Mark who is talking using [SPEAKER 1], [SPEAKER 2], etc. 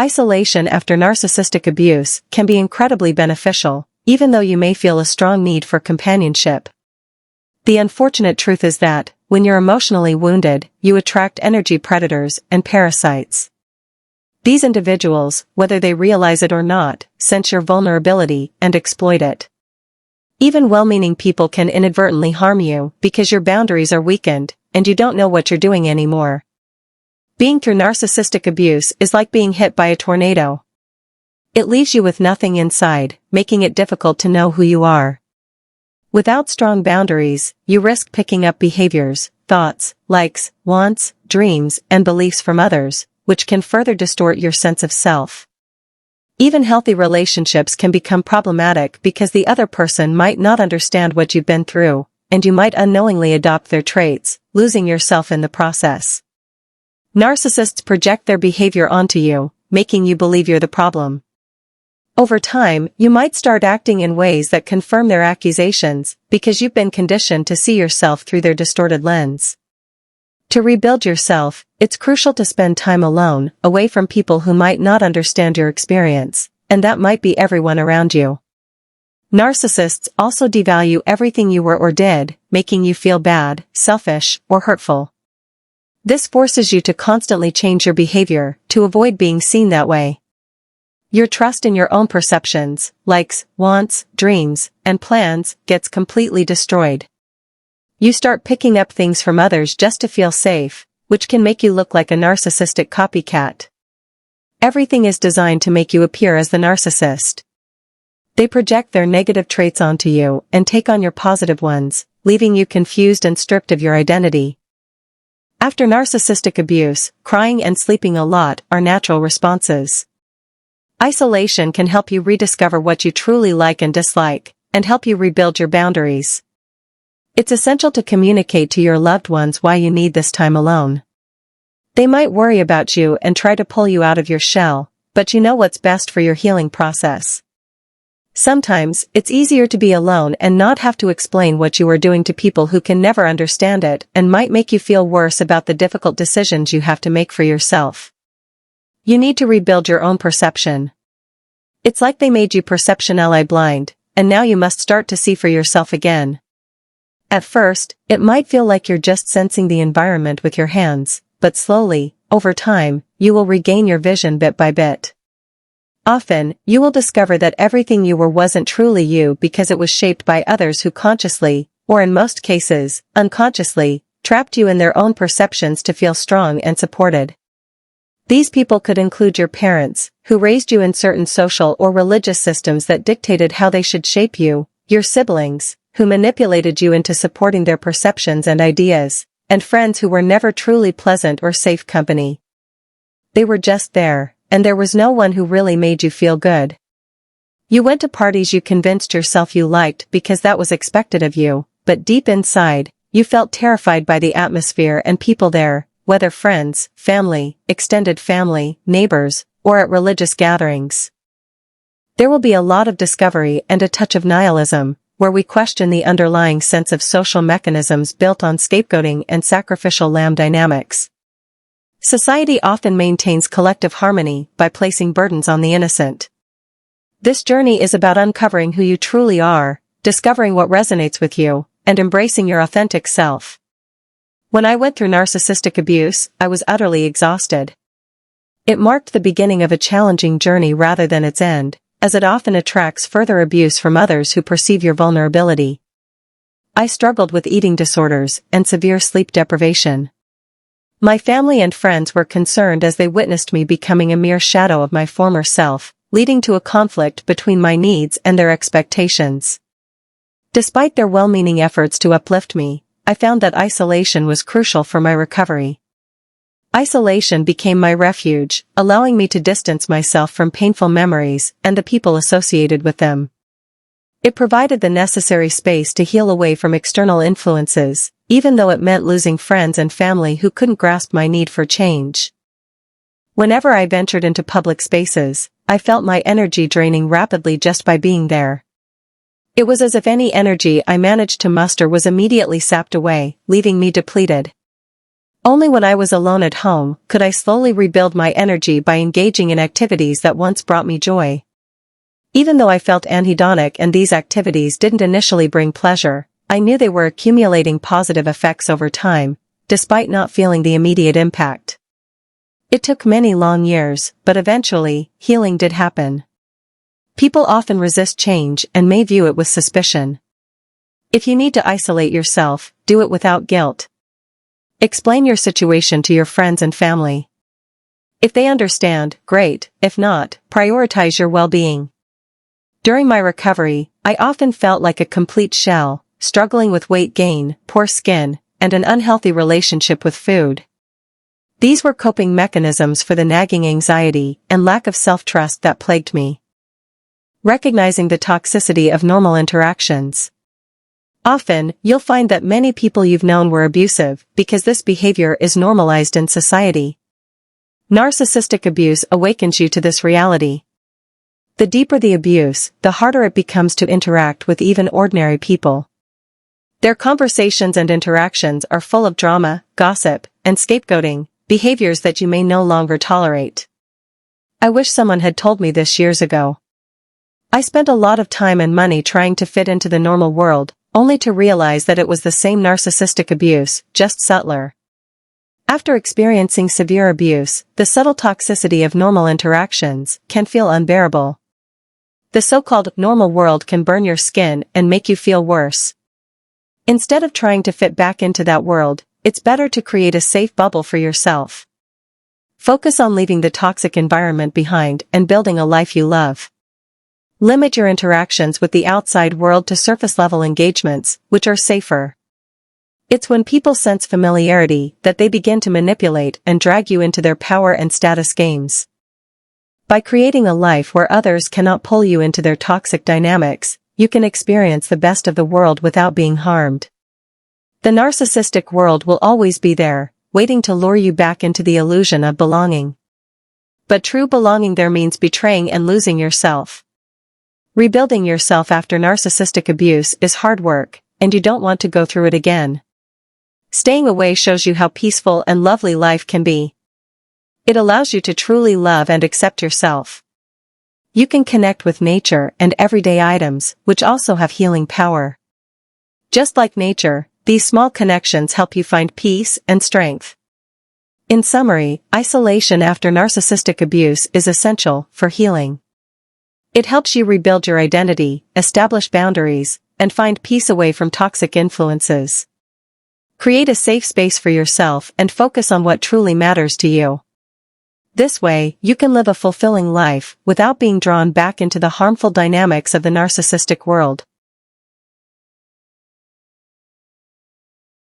[SPEAKER 1] Isolation after narcissistic abuse can be incredibly beneficial, even though you may feel a strong need for companionship. The unfortunate truth is that, when you're emotionally wounded, you attract energy predators and parasites. These individuals, whether they realize it or not, sense your vulnerability and exploit it. Even well-meaning people can inadvertently harm you because your boundaries are weakened, and you don't know what you're doing anymore. Being through narcissistic abuse is like being hit by a tornado. It leaves you with nothing inside, making it difficult to know who you are. Without strong boundaries, you risk picking up behaviors, thoughts, likes, wants, dreams, and beliefs from others, which can further distort your sense of self. Even healthy relationships can become problematic because the other person might not understand what you've been through, and you might unknowingly adopt their traits, losing yourself in the process. Narcissists project their behavior onto you, making you believe you're the problem. Over time, you might start acting in ways that confirm their accusations, because you've been conditioned to see yourself through their distorted lens. To rebuild yourself, it's crucial to spend time alone, away from people who might not understand your experience, and that might be everyone around you. Narcissists also devalue everything you were or did, making you feel bad, selfish, or hurtful. This forces you to constantly change your behavior to avoid being seen that way. Your trust in your own perceptions, likes, wants, dreams, and plans gets completely destroyed. You start picking up things from others just to feel safe, which can make you look like a narcissistic copycat. Everything is designed to make you appear as the narcissist. They project their negative traits onto you and take on your positive ones, leaving you confused and stripped of your identity. After narcissistic abuse, crying and sleeping a lot are natural responses. Isolation can help you rediscover what you truly like and dislike, and help you rebuild your boundaries. It's essential to communicate to your loved ones why you need this time alone. They might worry about you and try to pull you out of your shell, but you know what's best for your healing process. Sometimes, it's easier to be alone and not have to explain what you are doing to people who can never understand it and might make you feel worse about the difficult decisions you have to make for yourself. You need to rebuild your own perception. It's like they made you perceptionally blind, and now you must start to see for yourself again. At first, it might feel like you're just sensing the environment with your hands, but slowly, over time, you will regain your vision bit by bit. Often, you will discover that everything you were wasn't truly you because it was shaped by others who consciously, or in most cases, unconsciously, trapped you in their own perceptions to feel strong and supported. These people could include your parents, who raised you in certain social or religious systems that dictated how they should shape you, your siblings, who manipulated you into supporting their perceptions and ideas, and friends who were never truly pleasant or safe company. They were just there, and there was no one who really made you feel good. You went to parties you convinced yourself you liked because that was expected of you, but deep inside, you felt terrified by the atmosphere and people there, whether friends, family, extended family, neighbors, or at religious gatherings. There will be a lot of discovery and a touch of nihilism, where we question the underlying sense of social mechanisms built on scapegoating and sacrificial lamb dynamics. Society often maintains collective harmony by placing burdens on the innocent. This journey is about uncovering who you truly are, discovering what resonates with you, and embracing your authentic self. When I went through narcissistic abuse, I was utterly exhausted. It marked the beginning of a challenging journey rather than its end, as it often attracts further abuse from others who perceive your vulnerability. I struggled with eating disorders and severe sleep deprivation. My family and friends were concerned as they witnessed me becoming a mere shadow of my former self, leading to a conflict between my needs and their expectations. Despite their well-meaning efforts to uplift me, I found that isolation was crucial for my recovery. Isolation became my refuge, allowing me to distance myself from painful memories and the people associated with them. It provided the necessary space to heal away from external influences, even though it meant losing friends and family who couldn't grasp my need for change. Whenever I ventured into public spaces, I felt my energy draining rapidly just by being there. It was as if any energy I managed to muster was immediately sapped away, leaving me depleted. Only when I was alone at home could I slowly rebuild my energy by engaging in activities that once brought me joy. Even though I felt anhedonic and these activities didn't initially bring pleasure, I knew they were accumulating positive effects over time, despite not feeling the immediate impact. It took many long years, but eventually, healing did happen. People often resist change and may view it with suspicion. If you need to isolate yourself, do it without guilt. Explain your situation to your friends and family. If they understand, great; if not, prioritize your well-being. During my recovery, I often felt like a complete shell, struggling with weight gain, poor skin, and an unhealthy relationship with food. These were coping mechanisms for the nagging anxiety and lack of self-trust that plagued me. Recognizing the toxicity of normal interactions. Often, you'll find that many people you've known were abusive because this behavior is normalized in society. Narcissistic abuse awakens you to this reality. The deeper the abuse, the harder it becomes to interact with even ordinary people. Their conversations and interactions are full of drama, gossip, and scapegoating, behaviors that you may no longer tolerate. I wish someone had told me this years ago. I spent a lot of time and money trying to fit into the normal world, only to realize that it was the same narcissistic abuse, just subtler. After experiencing severe abuse, the subtle toxicity of normal interactions can feel unbearable. The so-called normal world can burn your skin and make you feel worse. Instead of trying to fit back into that world, it's better to create a safe bubble for yourself. Focus on leaving the toxic environment behind and building a life you love. Limit your interactions with the outside world to surface-level engagements, which are safer. It's when people sense familiarity that they begin to manipulate and drag you into their power and status games. By creating a life where others cannot pull you into their toxic dynamics, you can experience the best of the world without being harmed. The narcissistic world will always be there, waiting to lure you back into the illusion of belonging. But true belonging there means betraying and losing yourself. Rebuilding yourself after narcissistic abuse is hard work, and you don't want to go through it again. Staying away shows you how peaceful and lovely life can be. It allows you to truly love and accept yourself. You can connect with nature and everyday items, which also have healing power. Just like nature, these small connections help you find peace and strength. In summary, isolation after narcissistic abuse is essential for healing. It helps you rebuild your identity, establish boundaries, and find peace away from toxic influences. Create a safe space for yourself and focus on what truly matters to you. This way, you can live a fulfilling life without being drawn back into the harmful dynamics of the narcissistic world.